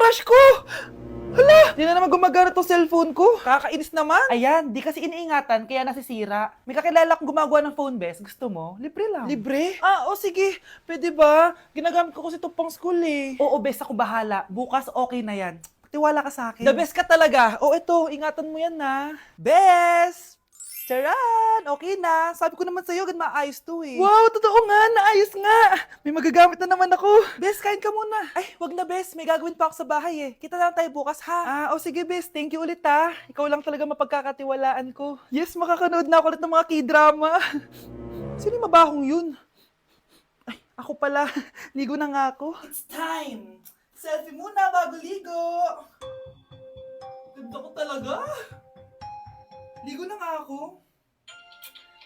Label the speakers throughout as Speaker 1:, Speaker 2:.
Speaker 1: crush ko! Hala! Di na naman gumagana tong cellphone ko. Kakainis naman. Ayan, di kasi iniingatan kaya nasisira. May kakilala kong gumagawa ng phone best. Gusto mo? Libre lang. Libre? O sige. Pwede ba? Ginagamit ko kasi ito pang school eh. Oo, best ako bahala. Bukas okay na yan. Tiwala ka sa akin. The best ka talaga. Ito, ingatan mo yan na. Best! Charan! Okay na. Sabi ko naman sa'yo, maayos to eh. Wow, totoo nga. Naayos nga. May magagamit na naman ako. Bes, kain ka muna. Ay, wag na Bes. May gagawin pa ako sa bahay eh. Kita na lang tayo bukas ha. Sige Bes. Thank you ulit ha. Ikaw lang talaga mapagkakatiwalaan ko. Yes, makakanood na ako ulit ng mga k-drama. Sino yung mabahong yun? Ay, ako pala. Ligo na nga ako. It's time. Selfie muna bago ligo. Ganda ko talaga. Ligo na nga ako.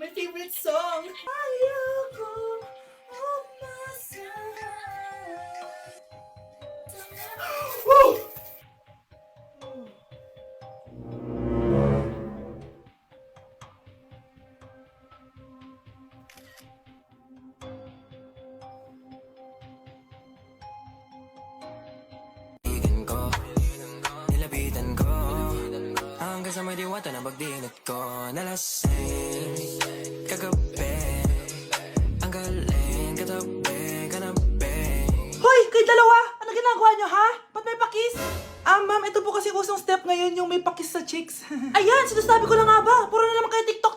Speaker 1: My favorite song. Ayoko Woo!
Speaker 2: Nilapitan ko hanggang sa may diwata na pagdinig ko. Nalasing kagabi, ang galing katabi.
Speaker 1: Hoy! Kayo dalawa! Ano ginagawa nyo ha? Ba't may pakis? Ma'am, ito po kasi usong step ngayon yung may pakis sa chicks. Ayan! Sinasabi ko na nga ba? Puro na naman kayo TikTok!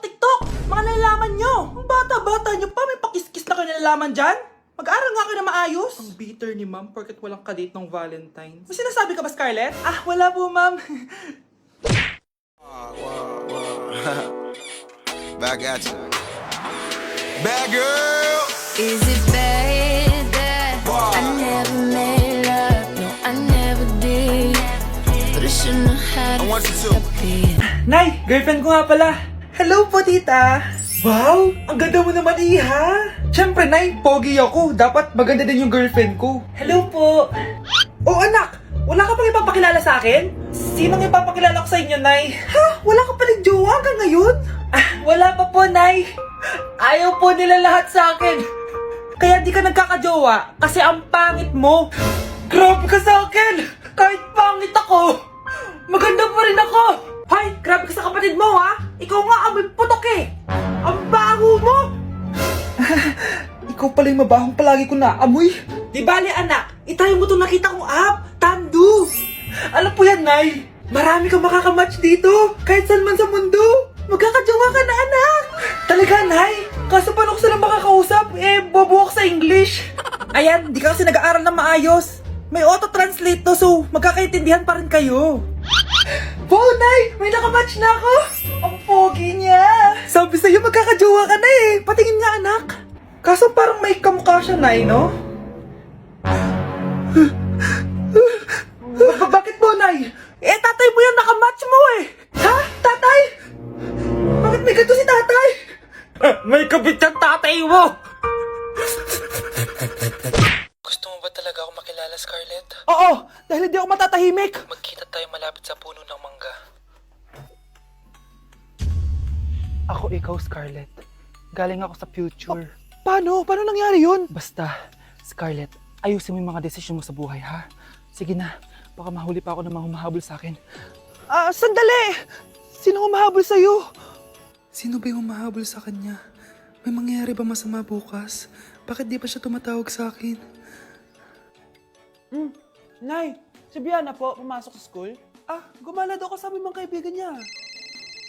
Speaker 1: Mga nalalaman nyo! Ang bata-bata nyo pa, may pakis-kis na kayo nalalaman dyan? Mag-aaral nga kayo na maayos. Ang bitter ni ma'am porket walang kadate ng Valentine's. May sinasabi ka ba, Scarlett? Wala po, ma'am.
Speaker 3: Back at you. Bad girl.
Speaker 4: Is it bad that I never made love? No, I never did. But I should know how
Speaker 3: I
Speaker 4: to
Speaker 3: want you to.
Speaker 4: stop it.
Speaker 1: Nay, girlfriend ko nga pala. Hello po, tita. Wow, ang ganda mo naman, iha. Siyempre, Nay, pogi ako. Dapat maganda din yung girlfriend ko. Hello po. Oh, anak, wala ka pang ipapakilala sa akin? Sinong ipapakilala ko sa inyo, Nay? Ha? Wala ka palang jowa hanggang ngayon? Wala pa po, Nay. Ayaw po nila lahat sa akin. Kaya di ka nagkakajowa kasi ang pangit mo. Grabe ka sa akin. Kahit pangit ako, maganda pa rin ako. Hay, grabe ka sa kapatid mo ha. Ikaw nga amoy putok eh. Ang baho mo. Ikaw pala yung mabahong palagi ko na amoy. Di bali anak, itry mo itong nakita kong app, Tandu. Alam po yan, Nay. Marami kang makakamatch dito. Kahit saan man sa mundo. Magkakajowa ka na, anak. Talaga, Nay? Kaso paano ko sila makakausap? Bobo ako sa English. Ayan, di ka kasi nag-aaral na maayos. May auto-translate to, so magkakaintindihan pa rin kayo. Wow, Nay! May nakamatch na ako! Ang pogi niya! Sabi sa'yo, magkakajowa ka na eh! Patingin nga, anak! Kaso parang may kamukha siya, Nay, no? Bakit mo, Nay? Tatay mo yan, nakamatch mo eh! Ha? Tatay? Bakit may ganito si tatay? May kabit ang tatay mo!
Speaker 2: Gusto mo ba talaga ako makilala, Scarlett?
Speaker 1: Oo, dahil hindi ako matatahimik.
Speaker 2: Magkita tayo malapit sa puno ng mangga.
Speaker 1: Ako ikaw, Scarlett. Galing ako sa future. Paano? Paano nangyari yun? Basta, Scarlett, ayusin mo yung mga desisyon mo sa buhay, ha? Sige na, baka mahuli pa ako ng mga humahabol sa akin. Sandali! Sino humahabol sa'yo?
Speaker 5: Sino ba yung humahabol sa kanya? May mangyayari ba masama bukas? Bakit di pa siya tumatawag sa akin?
Speaker 1: Nay, si Biana po, pumasok sa school. Gumala daw kasama yung mga kaibigan niya.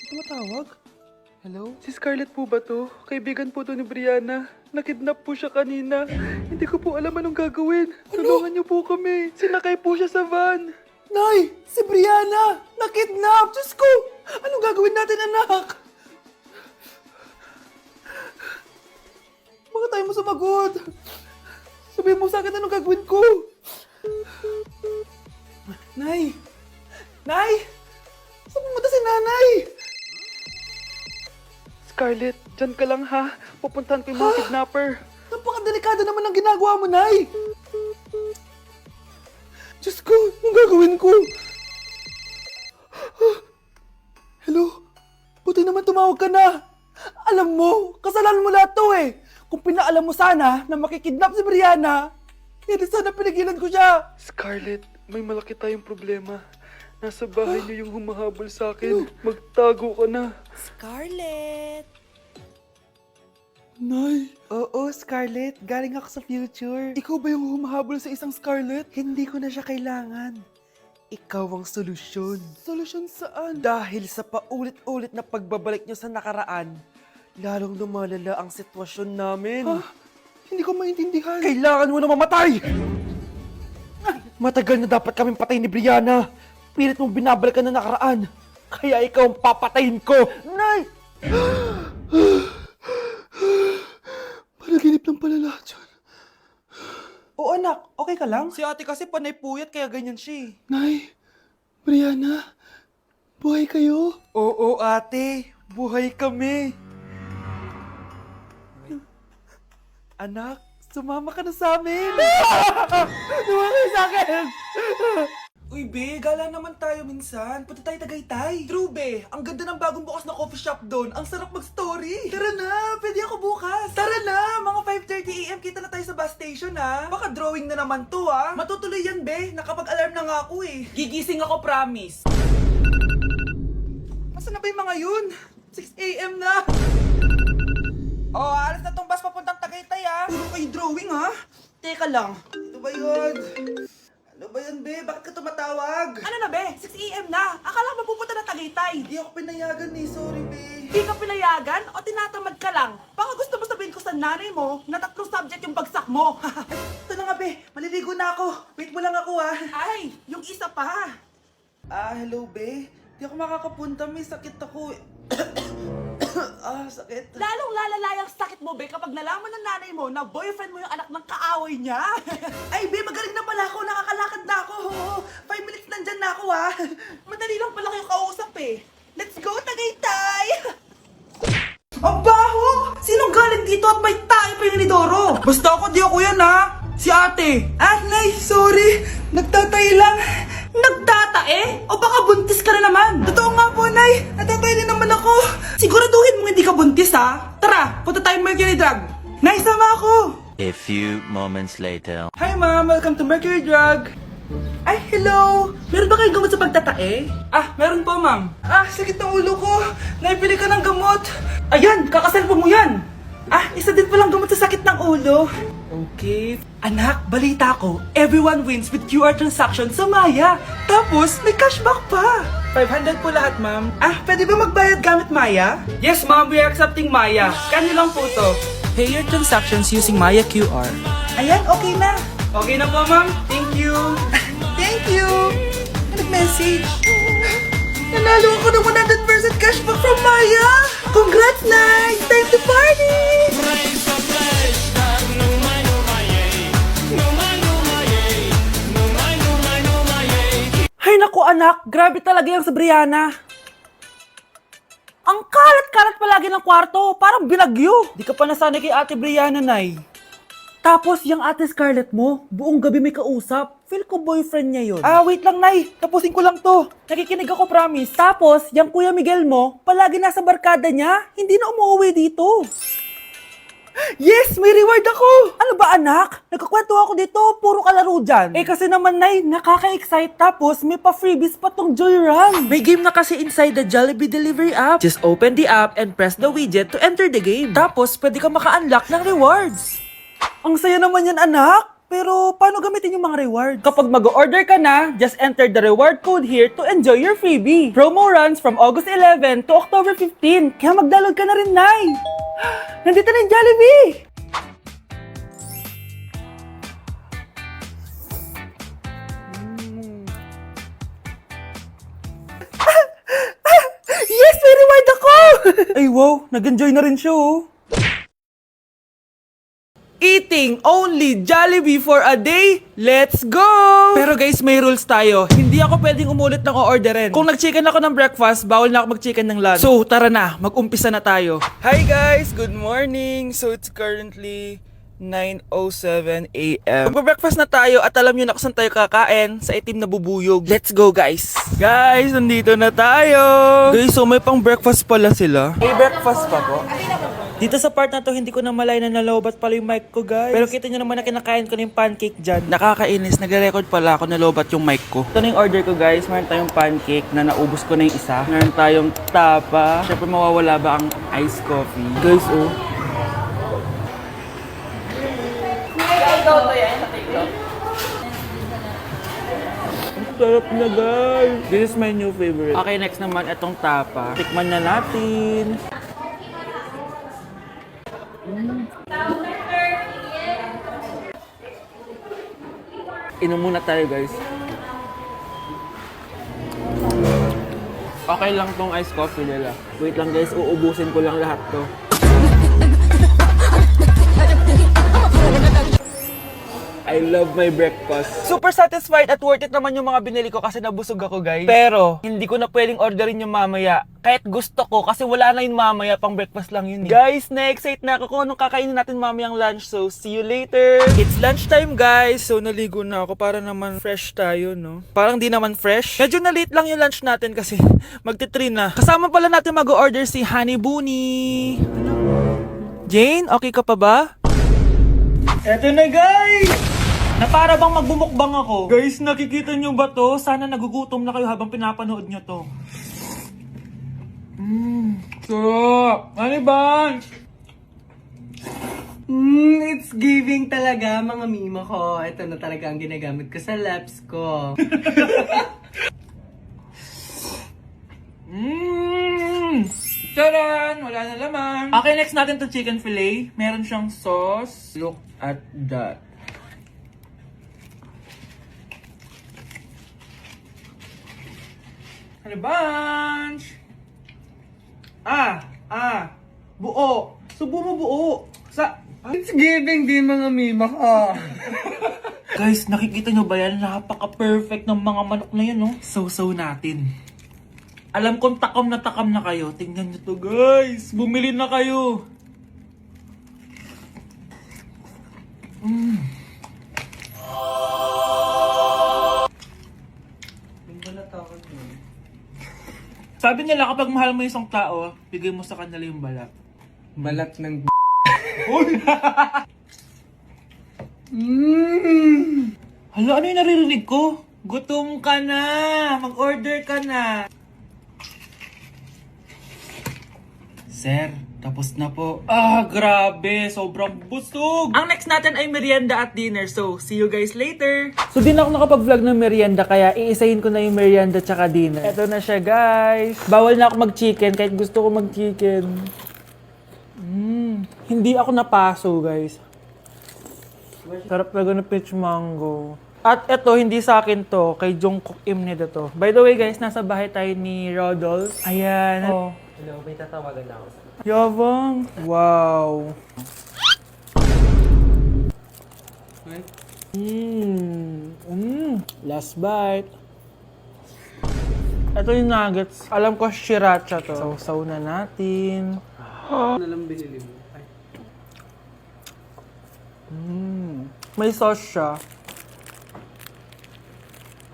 Speaker 1: Tumatawag? Hello?
Speaker 5: Si Scarlett po ba to? Kaibigan po to ni Brianna. Nakidnap po siya kanina. Hindi ko po alam anong gagawin. Tulungan niyo po kami. Sinakay po siya sa van.
Speaker 1: Nay! Si Brianna! Nakidnap! Diyos ko! Anong gagawin natin, anak? Bakit tayo mo sumagot? Sabihin mo sa akin anong gagawin ko? Nay! Nay! Saan pumunta si nanay?
Speaker 5: Scarlett, dyan ka lang ha. Pupuntahan ko yung mga kidnapper.
Speaker 1: Napakadelikado naman ang ginagawa mo, Nay! Diyos ko, anong gagawin ko? Hello? Buti naman tumawag ka na. Alam mo, kasalanan mo lahat to eh. Kung pinaalam mo sana na makikidnap si Brianna, hindi sana pinigilan ko siya.
Speaker 5: Scarlett, may malaki tayong problema. Nasa bahay niyo yung humahabol sa akin. Magtago ka na.
Speaker 6: Scarlett!
Speaker 5: Nay! Oo, Scarlett. Galing ako sa future. Ikaw ba yung humahabol sa isang Scarlett? Hindi ko na siya kailangan. Ikaw ang solusyon. Solusyon saan? Dahil sa paulit-ulit na pagbabalik niyo sa nakaraan, lalong lumalala ang sitwasyon namin. Ha? Hindi ko maintindihan. Kailangan mo na mamatay! Matagal na dapat kaming patay ni Brianna. Pilit mong binabalikan na nakaraan. Kaya ikaw ang papatayin ko. Nay! Panaginip lang pala lahat yun. Oo anak, okay ka lang? Si ate kasi panay puyat kaya ganyan siya. Nay, Brianna, buhay kayo? Oo ate, buhay kami. Anak, sumama ka na sa amin. Sumama ka sa akin. Uy, be, gala naman tayo minsan. Punta tayo Tagaytay. True, be. Ang ganda ng bagong bukas na coffee shop doon. Ang sarap mag-story. Tara na, pwede ako bukas. Tara na, mga 5:30 AM kita na tayo sa bus station, ha? Baka drawing na naman to, ha? Matutuloy yan, be. Nakapag-alarm na nga ako, eh. Gigising ako, promise. Masa na ba yung mga yun? 6 AM na. Oh, alas na tong bus papuntang Tagaytay, ha? Puro kayo drawing, ha? Teka lang. Ito ba yun? Ano ba yun, be? Bakit ka tumatawag?
Speaker 6: Ano na, be? 6 AM na. Akala ko mapupunta na Tagaytay.
Speaker 5: Hindi ako pinayagan eh. Sorry, be.
Speaker 6: Hindi ka pinayagan o tinatamad ka lang? Baka gusto mo sabihin ko sa nanay mo na 3 subject yung bagsak mo.
Speaker 5: Ito na nga, be. Maliligo na ako. Wait mo lang ako, ha?
Speaker 6: Ay, yung isa pa.
Speaker 5: Hello, be. Di ako makakapunta. May sakit ako. Sakit.
Speaker 6: Lalong lalala yung sakit mo, be, kapag nalaman ng nanay mo na boyfriend mo yung anak ng kaaway niya.
Speaker 5: Ay, be, magaling na pala ako. Nakakalakad na ako. 5 minutes nandyan na ako, ha?
Speaker 6: Madali lang pala kayo kausap eh. Let's go, Tagaytay!
Speaker 5: Ang baho! Sinong galing dito at may tayo pa yung inidoro? Basta ako, di ako yan, ha? Si ate. Nay, sorry. Nagtatay lang.
Speaker 6: Nagtatae? O baka buntis ka na naman?
Speaker 5: Totoo nga po, Nay. Natatay din naman ako.
Speaker 6: Siguraduhin mo hindi ka buntis, ha? Tara, punta tayong Mercury Drug.
Speaker 5: Nay, sama ako.
Speaker 7: A few moments later.
Speaker 5: Hi, Ma'am. Welcome to Mercury Drug. Ay, hello.
Speaker 6: Meron ba kayong gamot sa pagtatae?
Speaker 5: Meron po, Ma'am. Sakit ng ulo ko. Naipili ka ng gamot.
Speaker 6: Ayan, kakaselfon mo yan.
Speaker 5: Isa din palang gamot sa sakit ng ulo.
Speaker 6: Okay. Anak, balita ko, everyone wins with QR transaction sa Maya. Tapos, may cashback pa.
Speaker 5: 500 po lahat, Ma'am. Pwede ba magbayad gamit Maya?
Speaker 6: Yes, ma'am, we are accepting Maya. Kano lang po to?
Speaker 2: Pay your transactions using Maya QR.
Speaker 5: Ayan, okay na.
Speaker 6: Okay na po, ma'am. Thank you.
Speaker 5: Thank you. Nag-message. Nanalo ako ng 100% cashback from Maya. Congrats, Nay. Time to party.
Speaker 6: Ay naku anak, grabe talaga yung sa Brianna. Ang kalat-kalat palagi ng kwarto, parang binagyo. Di ka pa nasanay kay Ate Brianna, Nay. Tapos yung Ate Scarlett mo, buong gabi may kausap. Feel ko boyfriend niya yun.
Speaker 5: Wait lang, Nay. Tapusin ko lang to.
Speaker 6: Nakikinig ako, promise. Tapos, yung Kuya Miguel mo, palagi nasa barkada niya, hindi na umuwi dito.
Speaker 5: Yes, may reward ako.
Speaker 6: Ano ba anak? Nagkakwento ako dito, puro kalaro dyan. Kasi naman Nay, nakaka-excite tapos may pa-freebies pa tong Joy Run.
Speaker 2: May game na kasi inside the Jollibee delivery app. Just open the app and press the widget to enter the game. Tapos, pwede ka maka-unlock ng rewards.
Speaker 6: Ang saya naman yan anak. Pero paano gamitin yung mga rewards? Kapag mag-order ka na, just enter the reward code here to enjoy your freebie. Promo runs from August 11 to October 15. Kaya mag-download ka na rin, Nay. Nandito na yung Jollibee! Yes! May reward ako! Ay wow, nag-enjoy na rin siya oh. Eating only Jollibee for a day? Let's go! Pero guys, may rules tayo. Hindi ako pwedeng umulit ng o-orderin. Kung nag-chicken ako ng breakfast, bawal na ako mag-chicken ng lunch. So, tara na. Mag-umpisa na tayo.
Speaker 5: Hi guys, good morning. So it's currently 9:07 AM.
Speaker 6: Magpa-breakfast na tayo at alam nyo na kung saan tayo kakain sa itim na bubuyog. Let's go, guys!
Speaker 5: Guys, nandito na tayo. Guys, so may pang breakfast pala sila.
Speaker 6: May breakfast pa po?
Speaker 2: Dito sa part na to, hindi ko na malay na nalobat pala yung mic ko, guys. Pero kita nyo naman na kinakain ko na yung pancake dyan. Nakakainis, nagre-record pala ako nalobat yung mic ko. Ito na yung order ko, guys. Meron tayong pancake na naubos ko na yung isa. Meron tayong tapa. Siyempre mawawala ba ang iced coffee? Guys, oh. Sarap na, guys. This is my new favorite. Okay, next naman, itong tapa. Tikman na natin. Inom muna tayo, guys. Okay lang tong iced coffee nila. Wait lang, guys. Uubusin ko lang lahat to. I love my breakfast. Super satisfied at worth it naman yung mga binili ko kasi nabusog ako, guys. Pero, hindi ko na pwedeng orderin yung mamaya. Kahit gusto ko kasi wala na yung mamaya, pang breakfast lang yun. Guys, na-excite na ako kung anong kakainin natin mamayang lunch. So, see you later. It's lunchtime, guys. So, naligo na ako para naman fresh tayo, no? Parang di naman fresh. Medyo na-late lang yung lunch natin kasi magti-3 na. Kasama pala natin mag-order si Honey Bunny. Jane, okay ka pa ba? Eto na, guys! Na para bang magbumukbang ako. Guys, nakikita nyo ba to? Sana nagugutom na kayo habang pinapanood nyo to. Sarap! Ano ba?
Speaker 6: It's giving talaga, mga mima ko. Ito na talaga ang ginagamit ko sa laps ko.
Speaker 2: Taran! Wala na laman. Okay, next natin to chicken fillet. Meron siyang sauce. Look at that. Ano bunch? Buo. Subo mo buo.
Speaker 6: It's giving din, mga mima ko.
Speaker 2: Guys, nakikita nyo ba yan? Napaka-perfect ng mga manok na yan, no? So natin. Alam kong takam na kayo. Tingnan nyo to, guys. Bumili na kayo. Sabi nila kapag mahal mo isang tao, bigay mo sa kanila yung balat.
Speaker 6: Balat ng
Speaker 2: Hala, ano yung naririnig ko? Gutom ka na! Mag-order ka na! Sir, tapos na po. Grabe! Sobrang busog! Ang next natin ay merienda at dinner. So, see you guys later! So, di na ako nakapag-vlog ng merienda, kaya iisahin ko na yung merienda tsaka dinner. Eto na siya, guys! Bawal na ako mag-chicken kahit gusto ko mag-chicken. Hindi ako napaso, guys. Sarap talaga ng peach mango. At eto, hindi sa akin to. Kay Jungkook Imnida to. By the way, guys, nasa bahay tayo ni Rodolph. Ayan. Oh.
Speaker 6: Hello, may tatawagan na ako.
Speaker 2: Yabang. Wow. Last bite. Ito yung nuggets. Alam ko sriracha to. Sausaw na natin.
Speaker 6: Ano lang binili mo?
Speaker 2: May sauce siya.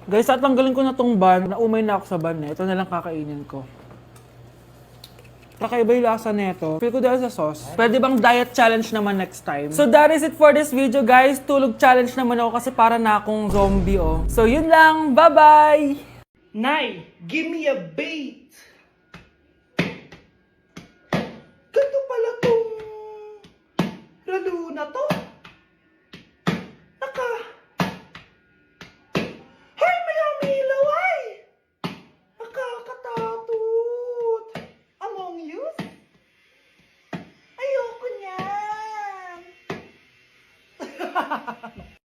Speaker 2: Guys, tatanggalin ko na tong ban. Naumay na ako sa ban eh. Ito na lang kakainin ko. Kakaiba yung lasa nito. Feel ko dahil sa sauce. Pwede bang diet challenge naman next time? So that is it for this video, guys. Tulog challenge naman ako kasi para na akong zombie, oh. So yun lang. Bye-bye!
Speaker 1: Nay, give me a bait. Ganito pala tong ralo na to.